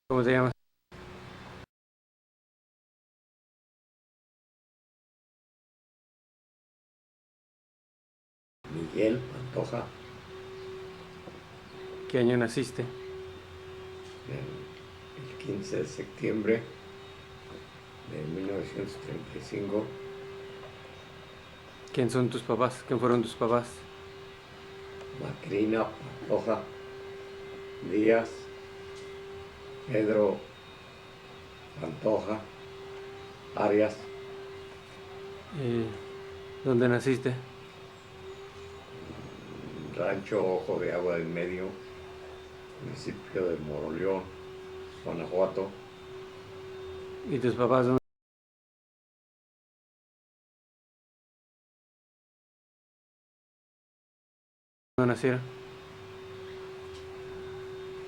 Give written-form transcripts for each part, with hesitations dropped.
¿Cómo te llamas? Miguel Pantoja, ¿Qué año naciste? el 15 de septiembre de 1935. ¿Quién son tus papás? ¿Quién fueron tus papás? Macrina Pantoja Díaz, Pedro Pantoja Arias, Eh, ¿Dónde naciste? Rancho Ojo de Agua del Medio, municipio de Moroleón, Guanajuato. ¿Y tus papás dónde nacieron?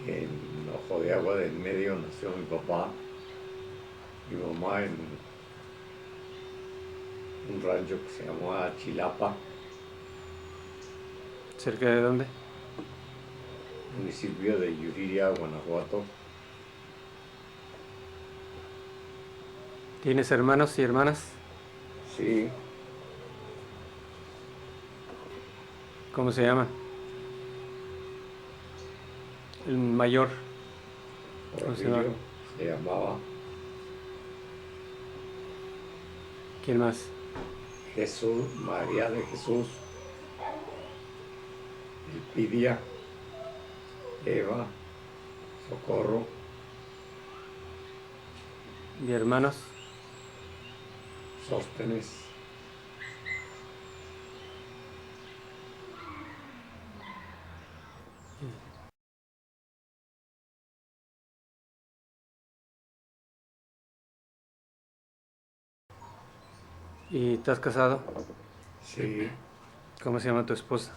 En Ojo de Agua del Medio nació mi papá, mi mamá en un rancho que se llamaba Chilapa, ¿Cerca de dónde? municipio de Yuriria, Guanajuato. ¿Tienes hermanos y hermanas? Sí, ¿Cómo se llaman? El mayor, ¿cómo se llama? Porfirio se llamaba. ¿Quién más? Jesús, María de Jesús, Elpidia, Eva, Socorro, ¿Y hermanos? Sóstenes. ¿Y estás casado? Sí, ¿Cómo se llama tu esposa?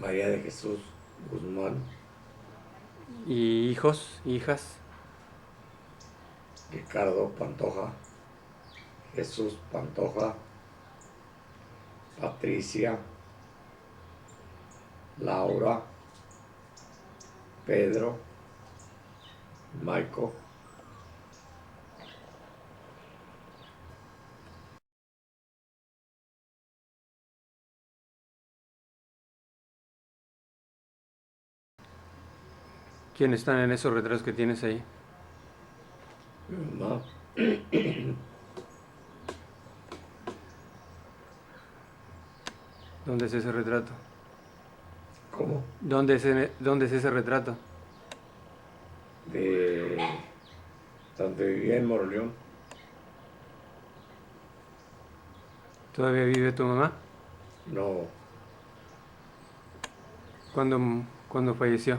María de Jesús Guzmán, ¿Y hijos? ¿Hijas? Ricardo Pantoja, Jesús Pantoja, Patricia, Laura, Pedro, Maico. ¿Quiénes están en esos retratos que tienes ahí? Mi mamá, ¿Dónde es ese retrato? ¿cómo? ¿Dónde es ese retrato? De donde vivía en Moroleón. ¿Todavía vive tu mamá? No, ¿Cuándo falleció?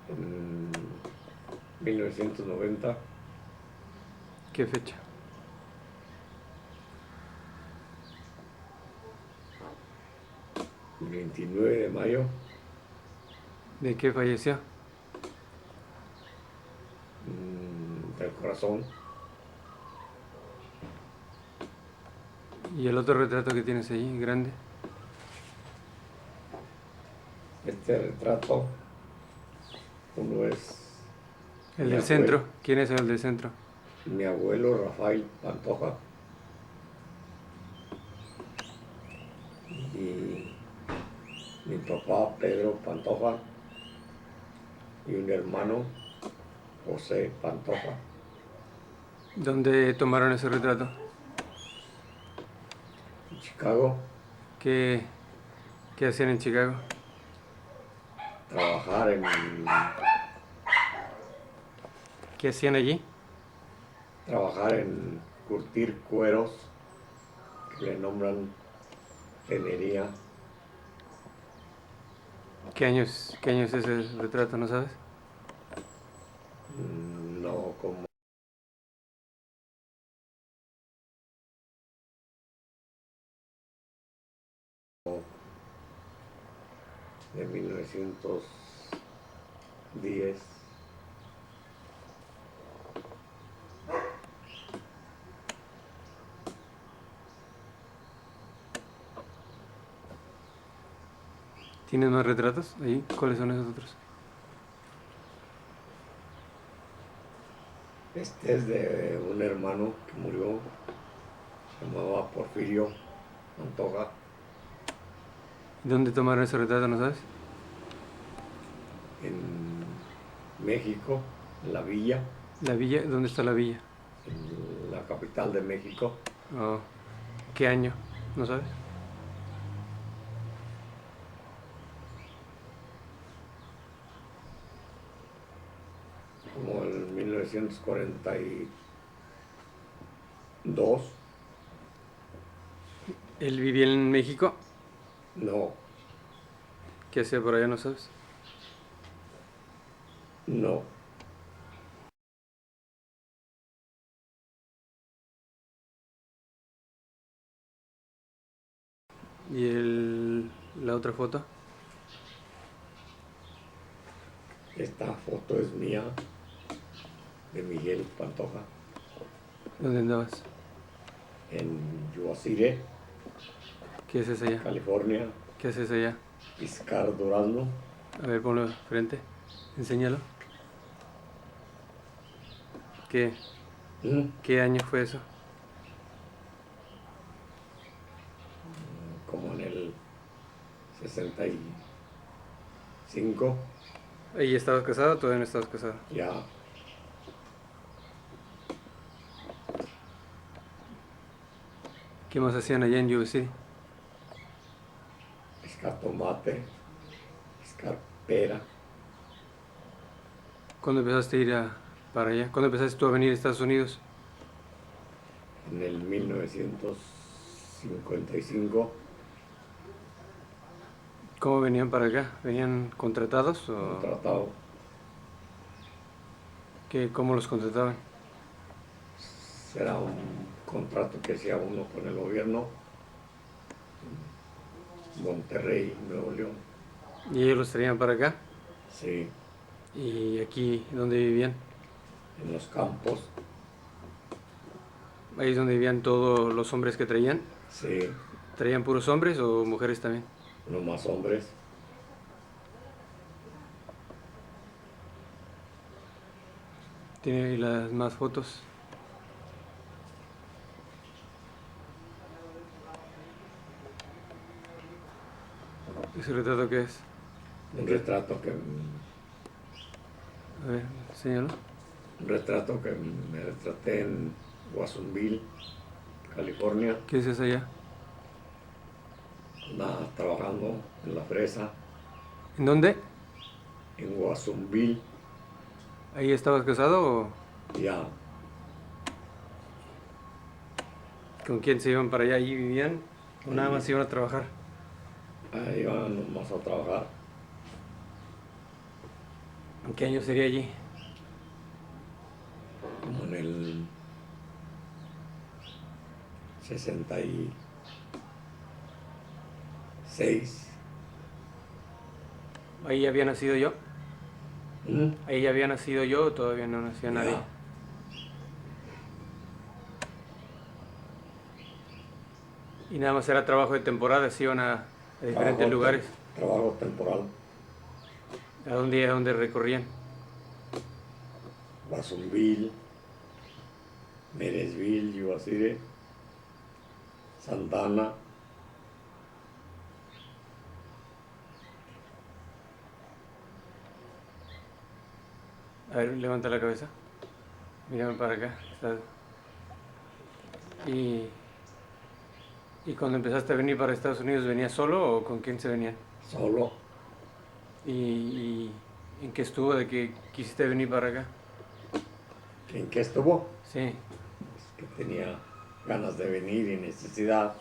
en 1990, ¿Qué fecha? el 29 de mayo, ¿De qué falleció? del corazón. ¿Y el otro retrato que tienes ahí, grande? Este retrato, uno es El mi del abuelo, centro. ¿Quién es el del centro? mi abuelo Rafael Pantoja y mi papá Pedro Pantoja y un hermano José Pantoja. ¿Dónde tomaron ese retrato? En Chicago, ¿Qué, qué hacían en Chicago? trabajar en, ¿Qué hacían allí? trabajar en curtir cueros que le nombran tenería. ¿Qué años es ese retrato, no sabes? No como de 1910. ¿Tienes más retratos allí? ¿Cuáles son esos otros? Este es de un hermano que murió, se llamaba Porfirio Pantoja, ¿Dónde tomaron ese retrato, no sabes? en México, en la villa, ¿La villa? ¿Dónde está la villa? en la capital de México. Oh, ¿qué año? ¿No sabes? Como en 1942. ¿Él vivía en México? No, ¿Qué hacía por allá, no sabes? no, ¿Y la otra foto? esta foto es mía, de Miguel Pantoja, ¿Dónde andabas? en Yuasire, ¿Qué haces allá? California, ¿Qué haces allá? Piscar Durazno. A ver, ponlo frente. Enséñalo. ¿Qué, Mm, qué año fue eso? como en el 65, ¿Ahí estabas casado o todavía no estabas casado? ya ¿Qué más hacían allá en Yuba City? pescar tomate, pescar pera, ¿Cuándo empezaste a ir para allá? ¿Cuándo empezaste tú a venir a Estados Unidos? en el 1955, ¿Cómo venían para acá? ¿Venían contratados o contratado. cómo los contrataban? Será un contrato que hacía uno con el gobierno, Monterrey, Nuevo León. ¿Y ellos los traían para acá? Sí, ¿Y aquí dónde vivían? en los campos, ¿Ahí es donde vivían todos los hombres que traían? sí, ¿Traían puros hombres o mujeres también? no más hombres. ¿Tiene ahí las más fotos? ¿Ese retrato qué es? Un retrato que, A ver, enséñalo. un retrato que me retraté en Watsonville, California. ¿Qué es eso allá? Andaba trabajando en la fresa, ¿En dónde? en Watsonville, ¿Ahí estabas casado o ya, con quién se iban para allá? ¿Ahí vivían? ¿O nada más ahí, iban a trabajar? ahí iban más a trabajar. ¿En qué año sería allí? Como en el 66. ¿Ahí ya había nacido yo? ¿Mm? ¿Ahí ya había nacido yo o todavía no nacía nadie? Ya, Y nada más era trabajo de temporada, se iban a diferentes trabajo, lugares. trabajo temporal. A dónde recorrían? Watsonville, Meresville, Yuasire, Santana. A ver, levanta la cabeza. Mírame para acá. Y, y cuando empezaste a venir para Estados Unidos, ¿venías solo o con quién se venían? Solo. ¿Y en qué estuvo de que quisiste venir para acá? ¿En qué estuvo? Sí. Que tenía ganas de venir y necesidad.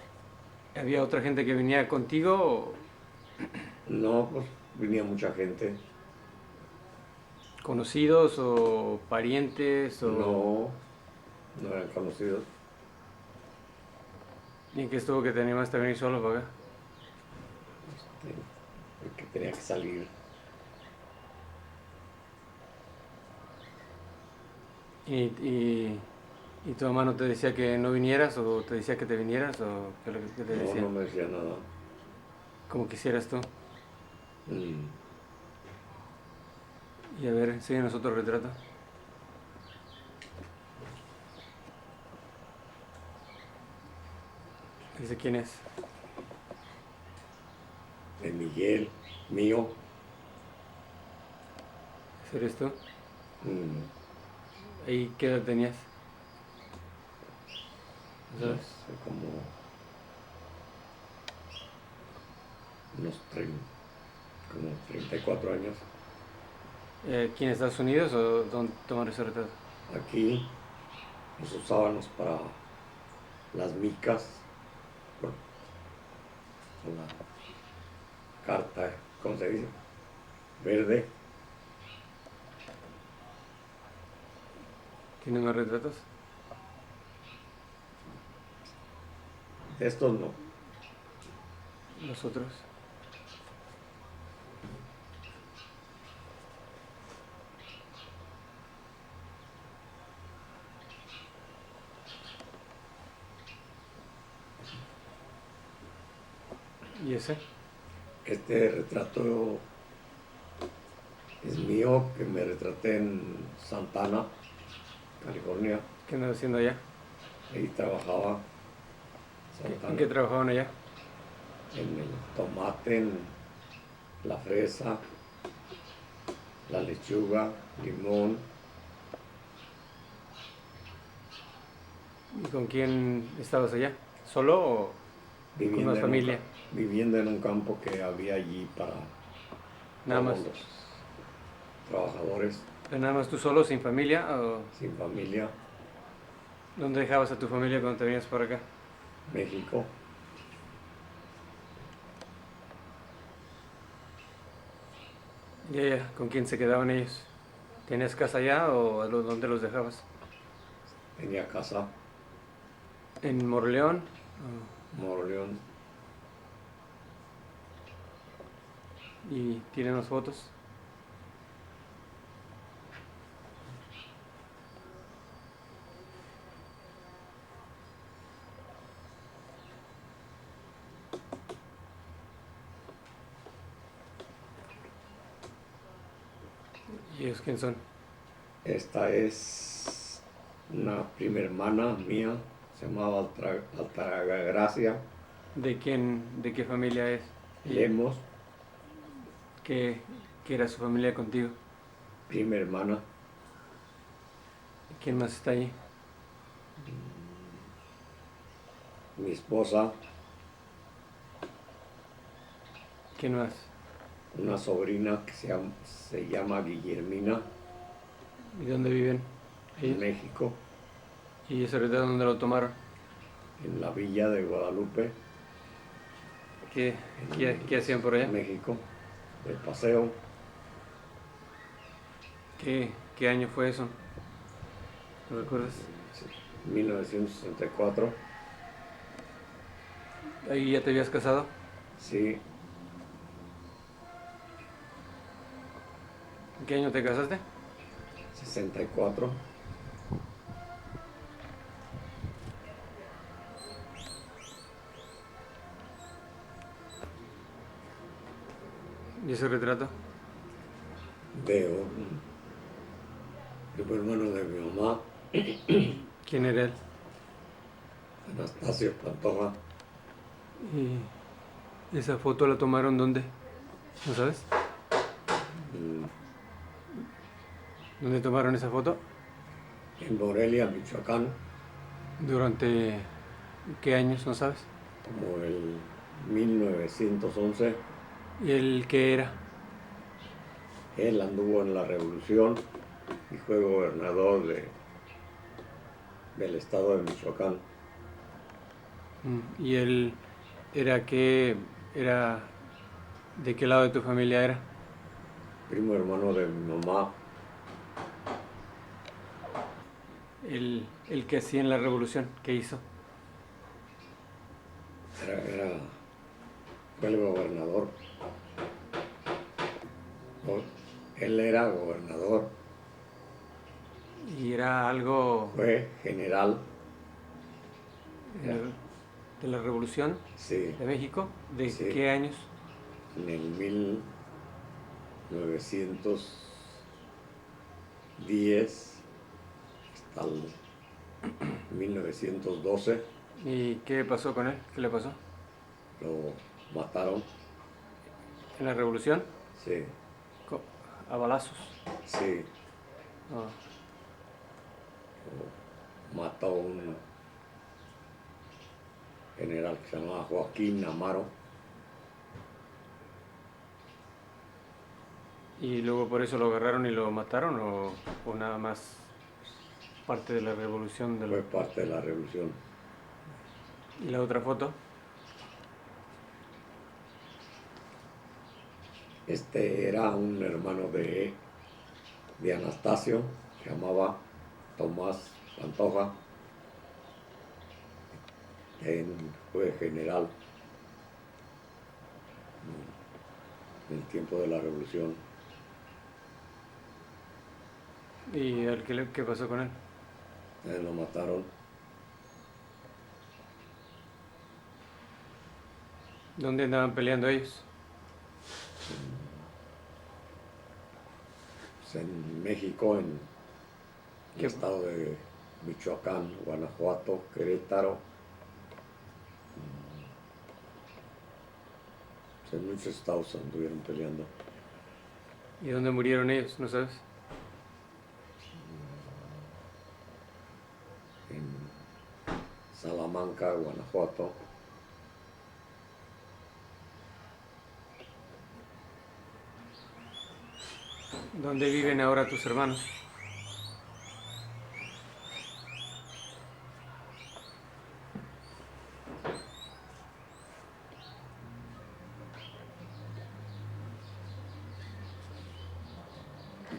¿Había otra gente que venía contigo? No, pues venía mucha gente. ¿Conocidos o parientes? No, no eran conocidos. ¿Y en qué estuvo que te animaste a venir solo para acá? Que tenía que salir. ¿Y tu mamá no te decía que no vinieras o te decía que te vinieras o qué es lo que te No, decía? no me decía nada. Como quisieras tú. Mm, Y a ver, enséñanos otro retrato. ¿Dice quién es? De Miguel, mío. ¿Ese eres tú? mm, ¿Y qué edad tenías? ¿No no sabes? sé, como unos 30, como 34 años. ¿Aquí en Estados Unidos o dónde tomar ese retrato? Aquí los usábamos para las micas, por, por la carta, ¿cómo se dice? Verde. ¿Tienes más retratos? Estos no. Los otros. ¿Y ese? Este retrato es mío, que me retraté en Santana, California. ¿Qué andas haciendo allá? Ahí trabajaba Santana, ¿En qué trabajaban allá? en el tomate, en la fresa, la lechuga, limón. ¿Y con quién estabas allá? ¿Solo o con más familia? Viviendo en un campo que había allí para Nada todos más. los trabajadores ¿Pero nada más tú solo, sin familia? ¿O sin familia. dónde dejabas a tu familia cuando te venías por acá? México, Ya, ya. ¿Con quién se quedaban ellos? ¿Tenías casa allá o dónde los dejabas? tenía casa, ¿En Moroleón? Moroleón. ¿Y tienen las fotos? ¿Y ellos quién son? Esta es una prima hermana mía, se llamaba Altagracia ¿De quién, de qué familia es ella? Lemos, ¿Qué, qué era su familia contigo? prima hermana. ¿Quién más está allí? Mi esposa, ¿Quién más? una sobrina que se llama Guillermina, ¿Y dónde viven en ellos? México, ¿Y ese retrato dónde lo tomaron? en la villa de Guadalupe, ¿Qué, en qué hacían por allá? México, de paseo. ¿Qué año fue eso? ¿Lo recuerdas? 1964, ¿Ahí ya te habías casado? sí, ¿En qué año te casaste? 64. ¿Y ese retrato? Veo el hermano de mi mamá, ¿Quién era él? Anastasio Pantoja, ¿Y esa foto la tomaron dónde? ¿No sabes? ¿Dónde tomaron esa foto? en Morelia, Michoacán, ¿Durante qué años? ¿No sabes? como el 1911. ¿Y él qué era? Él anduvo en la revolución y fue gobernador del estado de Michoacán. ¿Y él era qué? ¿Era de qué lado de tu familia era? Primo hermano de mi mamá, El que hacía en la revolución, ¿qué hizo? fue el gobernador. Él era gobernador, Y era algo fue general, eh, de la revolución sí, de México. ¿De sí, qué años? en el 1910 hasta el 1912. ¿Y qué pasó con él? ¿Qué le pasó? Lo mataron, ¿En la revolución? sí, Co- A balazos. sí, Ah, mató a un general que se llamaba Joaquín Amaro. ¿y luego por eso lo agarraron y lo mataron o nada más parte de la revolución Fue parte de la revolución. ¿Y la otra foto? Este era un hermano de Anastasio, se llamaba Tomás Pantoja, fue general en el tiempo de la revolución. ¿Y qué pasó con él? Lo mataron ¿Dónde andaban peleando ellos? en México, en el ¿Qué- estado de Michoacán, Guanajuato, Querétaro. En muchos estados anduvieron peleando. ¿Y dónde murieron ellos? ¿No sabes? En Salamanca, Guanajuato. ¿Dónde viven ahora tus hermanos?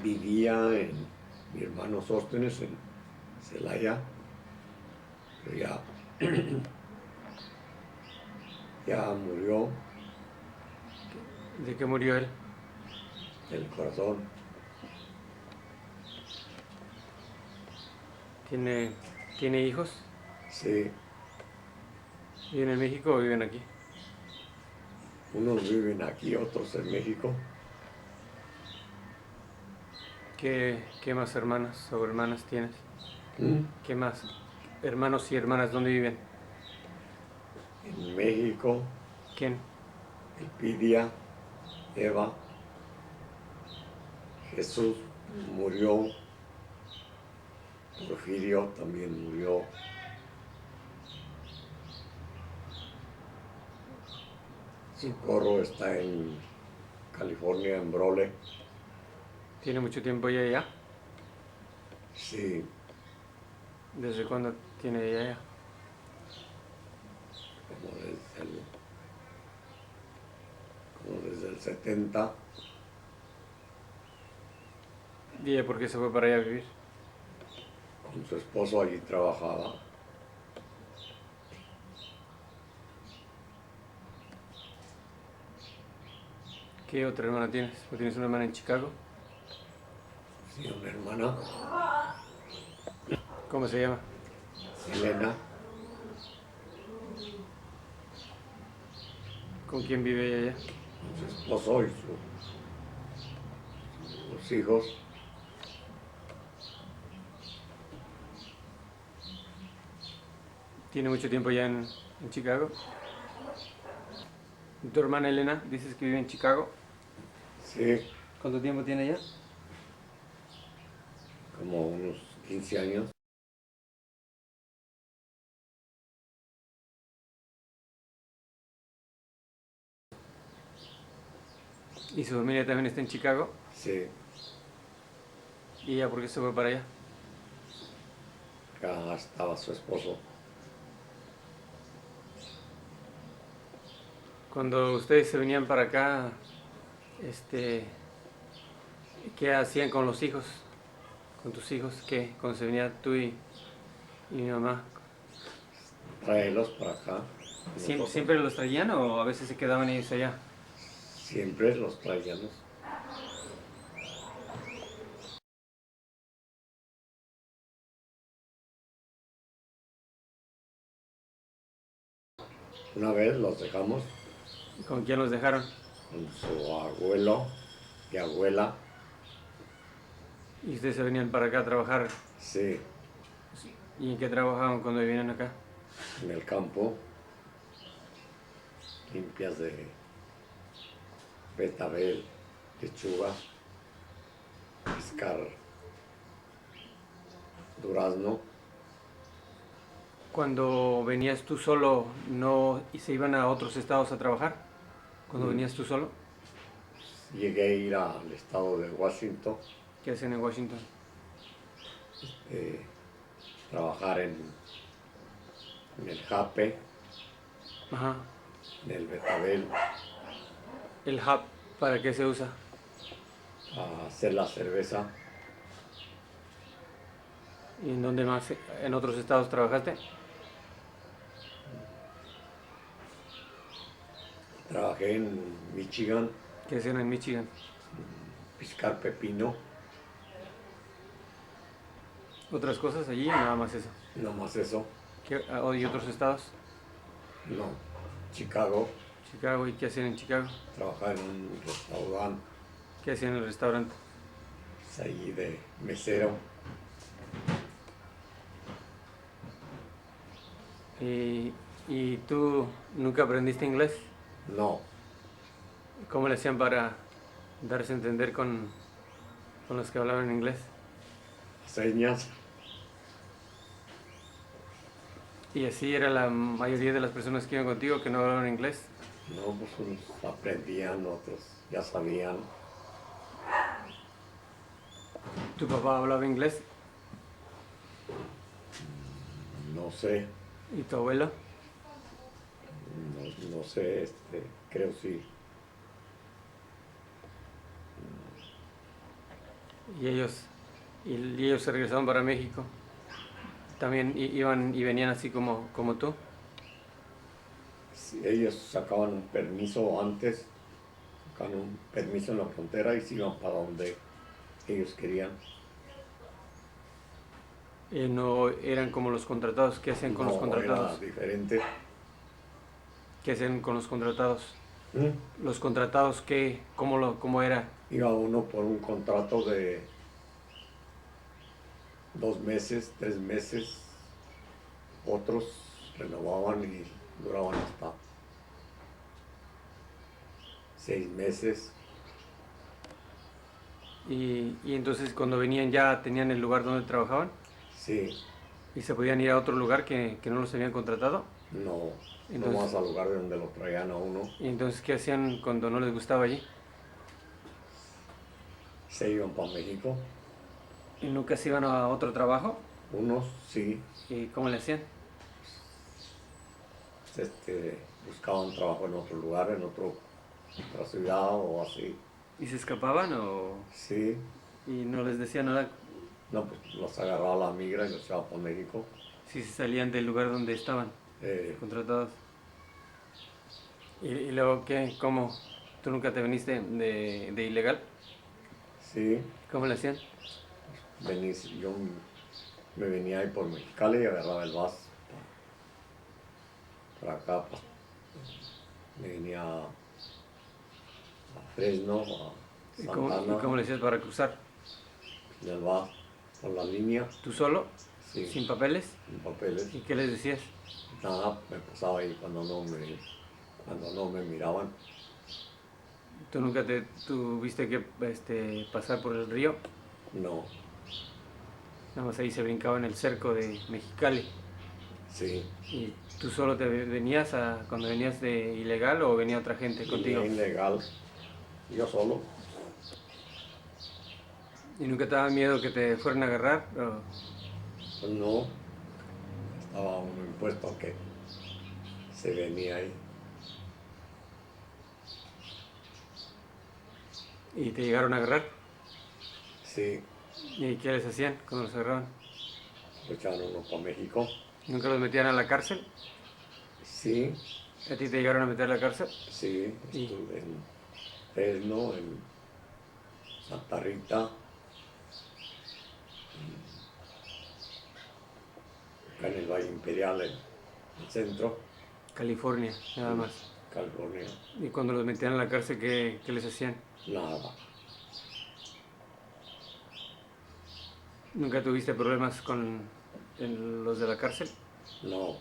Vivía en mi hermano Sóstenes, en Celaya, pero ya murió ¿De qué murió él? del corazón. ¿Tiene, ¿Tiene hijos? Sí, ¿Viven en México o viven aquí? unos viven aquí, otros en México. ¿Qué más hermanas o hermanas tienes? ¿Mm? ¿Qué más hermanos y hermanas dónde viven? En México, ¿Quién? Elpidia, Eva, Jesús murió, Porfirio también murió. Socorro está en California, en Brole. ¿Tiene mucho tiempo ella allá? Sí, ¿Desde cuándo tiene ella allá? como desde el 70. ¿Y ella por qué se fue para allá a vivir? Con su esposo allí trabajaba. ¿Qué otra hermana tienes? ¿O tienes una hermana en Chicago? Sí, una hermana, ¿Cómo se llama? Elena, ¿Con quién vive ella allá? con su esposo y sus hijos. ¿Tiene mucho tiempo ya en Chicago? ¿Tu hermana Elena dices que vive en Chicago? Sí, ¿Cuánto tiempo tiene ella? como unos 15 años. ¿Y su familia también está en Chicago? Sí, ¿Y ella por qué se fue para allá? acá estaba su esposo. Cuando ustedes se venían para acá, ¿qué hacían con los hijos? ¿Con tus hijos? ¿Qué? Cuando se venía tú y mi mamá. Tráelos para acá. ¿Siempre, Nosotros siempre los traían o a veces se quedaban ellos allá? siempre los traíamos. Una vez los dejamos ¿Con quién los dejaron? con su abuelo y abuela. ¿Y ustedes se venían para acá a trabajar? Sí, ¿Y en qué trabajaban cuando vivían acá? en el campo, limpias de betabel, lechuga, pescar durazno. Cuando venías tú solo, ¿no y se iban a otros estados a trabajar? Cuando Mm. venías tú solo, Llegué a ir al estado de Washington, ¿qué hacían en Washington? eh, trabajar en el jape, Ajá. en el betabel, ¿El hub para qué se usa? a hacer la cerveza. ¿Y en dónde más? ¿En otros estados trabajaste? Trabajé en Michigan, ¿Qué hacían en Michigan? piscar pepino, ¿Otras cosas allí o nada más eso? no más eso. ¿Y otros estados? No, Chicago, Chicago, ¿y qué hacían en Chicago? trabajaba en un restaurante, ¿Qué hacían en el restaurante? pues, ahí de mesero. ¿Y tú nunca aprendiste inglés? No, ¿Cómo le hacían para darse a entender con los que hablaban inglés? señas, Y así era la mayoría de las personas que iban contigo que no hablaban inglés. no, pues unos aprendían, otros ya sabían. ¿Tu papá hablaba inglés? No sé, ¿Y tu abuelo? no sé, creo sí. Y ellos se regresaron para México. También iban y venían así como tú. Si ellos sacaban un permiso antes, sacaban un permiso en la frontera y se iban para donde ellos querían. No eran como los contratados. ¿Qué hacían con los No, contratados? era diferente. ¿Qué hacían con los contratados? ¿Mm? Los contratados, ¿cómo era? Iba uno por un contrato de 2 meses, 3 meses, otros renovaban y duraban hasta 6 meses. Y entonces cuando venían ya tenían el lugar donde trabajaban Sí, y se podían ir a otro lugar que no los habían contratado. no, Entonces, nomás al lugar de donde lo traían a uno, ¿y entonces qué hacían cuando no les gustaba allí? se iban para México. ¿Y nunca se iban a otro trabajo? Unos sí, ¿Y cómo le hacían? buscaban trabajo en otro lugar, otra ciudad o así. ¿Y se escapaban o Sí, y no les decían nada no, pues los agarraba la migra y los llevaba para México. si se salían del lugar donde estaban Eh, contratados? ¿Y luego qué? ¿Cómo? ¿Tú nunca te viniste de ilegal? sí, ¿Cómo le hacían? yo me venía ahí por Mexicali y agarraba el bus para acá, me venía a Fresno, a ¿Y Santana, cómo le hacías para cruzar? en el bus, por la línea, ¿Tú solo? sí, ¿Sin papeles? sin papeles. ¿Y qué les decías? Nada, me pasaba ahí cuando no me miraban. ¿Tú nunca tuviste que pasar por el río? No, Nada más ahí se brincaba en el cerco de Mexicali. sí, ¿Y tú solo te venías cuando venías de ilegal o venía otra gente contigo? venía ilegal, yo solo. ¿Y nunca te daba miedo que te fueran a agarrar? Pues no, estaba uno impuesto a que se venía ahí. ¿Y te llegaron a agarrar? Sí, ¿Y qué les hacían cuando los agarraban? lo echaban uno para México. ¿Nunca los metían a la cárcel? Sí, ¿A ti te llegaron a meter a la cárcel? sí, ¿Y estuve en Fresno, en Santa Rita, acá en el Valle Imperial, en el centro, California, nada más? California. ¿Y cuando los metían a la cárcel, qué les hacían? Nada, ¿Nunca tuviste problemas con los de la cárcel? no,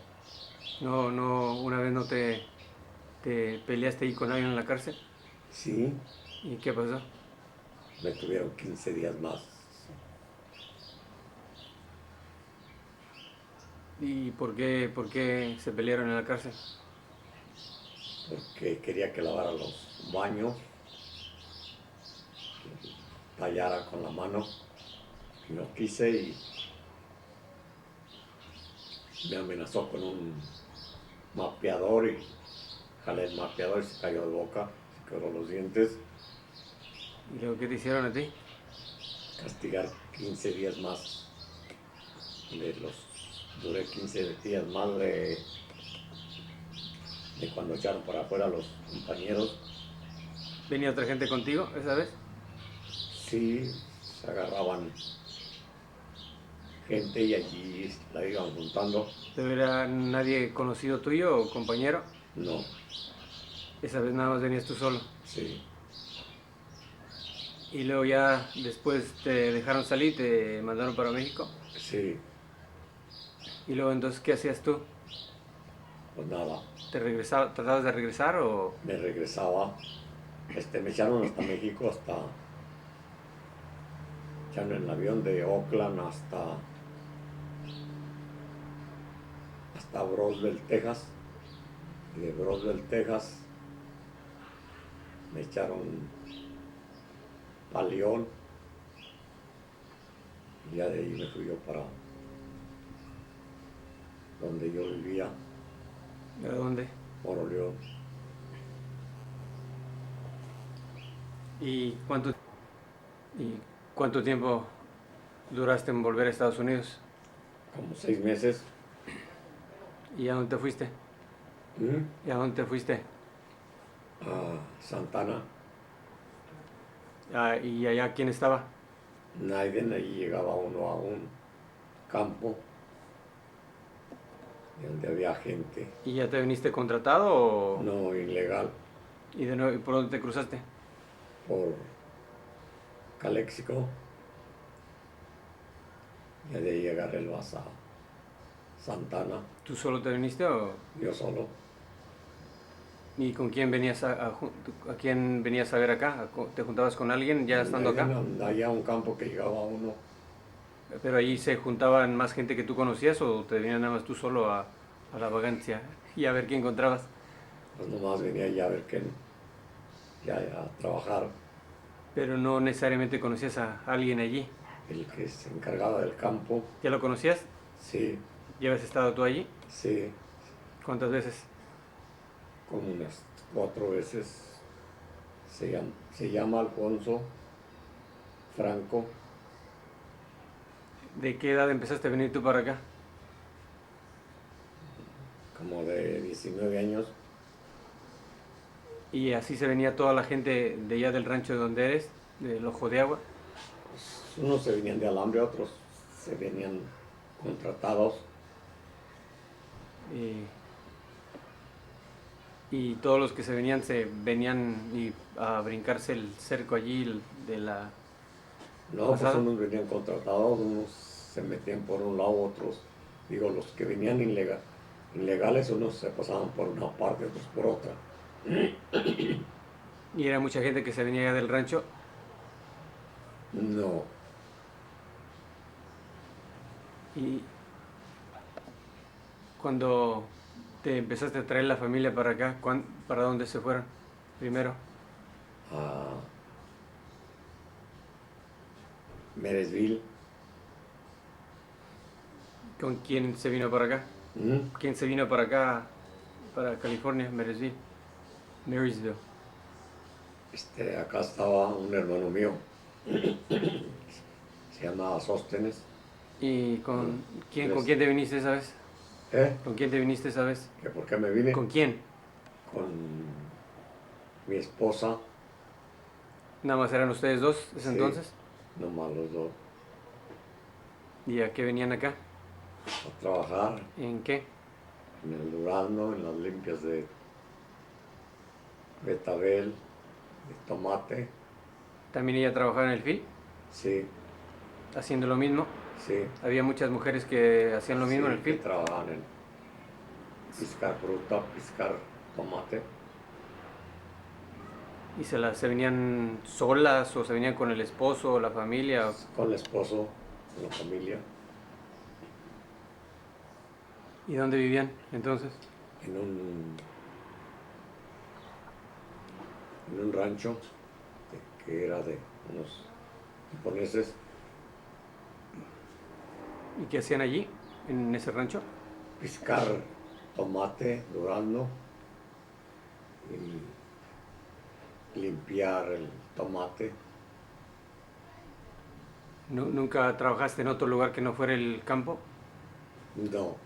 Una vez no te peleaste ahí con alguien en la cárcel. Sí, ¿Y qué pasó? me tuvieron 15 días más ¿Y por qué se pelearon en la cárcel? porque quería que lavara los baños, tallara con la mano y no quise y me amenazó con un mapeador y jalé el mapeador y se cayó de boca, se quebró los dientes, ¿Y luego qué te hicieron a ti? castigar 15 días más duré 15 días más de cuando echaron para afuera a los compañeros. ¿Venía otra gente contigo esa vez? Sí, se agarraban gente y allí la iban juntando. ¿Pero era nadie conocido tuyo o compañero? No, Esa vez nada más venías tú solo. sí, Y luego ya después te dejaron salir, te mandaron para México. sí, Y luego entonces, ¿qué hacías tú? pues nada, ¿Tratabas de regresar o...? me regresaba, me echaron hasta México, echaron en el avión de Oakland hasta Broswell, Texas, y de Broswell, Texas, me echaron a León, y ya de ahí me fui yo para donde yo vivía, ¿De dónde? Moro León, ¿Y y cuánto tiempo duraste en volver a Estados Unidos? como 6 meses. ¿Y a dónde te fuiste? ¿Mm? ¿Y a dónde te fuiste? A Santana, Ah, ¿y allá quién estaba? Naiden, allí llegaba uno a un campo donde había gente, ¿Y ya te viniste contratado o...? no ilegal, ¿Y de nuevo, ¿y por dónde te cruzaste? por Calexico, y de ahí agarré el bus a Santana, ¿Tú solo te viniste o...? yo solo. ¿Y con quién venías a quién venías a ver acá? ¿Te juntabas con alguien ya estando acá? Allá a un campo que llegaba uno, ¿Pero allí se juntaban más gente que tú conocías o te venías nada más tú solo a la vagancia y a ver qué encontrabas? pues nomás venía ya a ver qué, ya a trabajar. Pero no necesariamente conocías a alguien allí. El que se encargaba del campo, ¿Ya lo conocías? sí, ¿Ya habías estado tú allí? sí, ¿Cuántas veces? como unas 4 veces. Se llama Alfonso Franco, ¿De qué edad empezaste a venir tú para acá? como de 19 años. ¿Y así se venía toda la gente de allá del rancho de donde eres, del Ojo de Agua? Unos se venían de Alambre, otros se venían contratados. Y todos los que se venían a brincarse el cerco allí de la No, pues pasada. unos venían contratados, unos se metían por un lado, otros, digo, los que venían ilegales, unos se pasaban por una parte, otros por otra. Y era mucha gente que se venía allá del rancho. No, Y cuando te empezaste a traer la familia para acá, ¿para dónde se fueron primero? a Meresville. ¿Con quién se vino para acá? ¿Mm? ¿Quién se vino para acá, para California, Marysville? Acá estaba un hermano mío, se llamaba Sóstenes. ¿Y Ah, con quién te viniste esa vez? ¿Eh? ¿Con quién te viniste esa vez? ¿Que por qué me vine? ¿Con quién? Con mi esposa, Nada más eran ustedes dos ese sí, entonces. nomás los dos, ¿Y a qué venían acá? a trabajar ¿En qué? en el durazno, en las limpias de betabel, de tomate, ¿También ella trabajaba en el field, sí, haciendo lo mismo? sí, Había muchas mujeres que hacían lo mismo en el sí, que field. trabajan piscar fruta, piscar tomate. ¿Y se venían solas o se venían con el esposo o la familia? Con el esposo, con la familia, ¿Y dónde vivían entonces? en un, en un rancho que era de unos japoneses. ¿Y qué hacían allí, en ese rancho? Piscar tomate, durazno y limpiar el tomate. ¿Nunca trabajaste en otro lugar que no fuera el campo? No,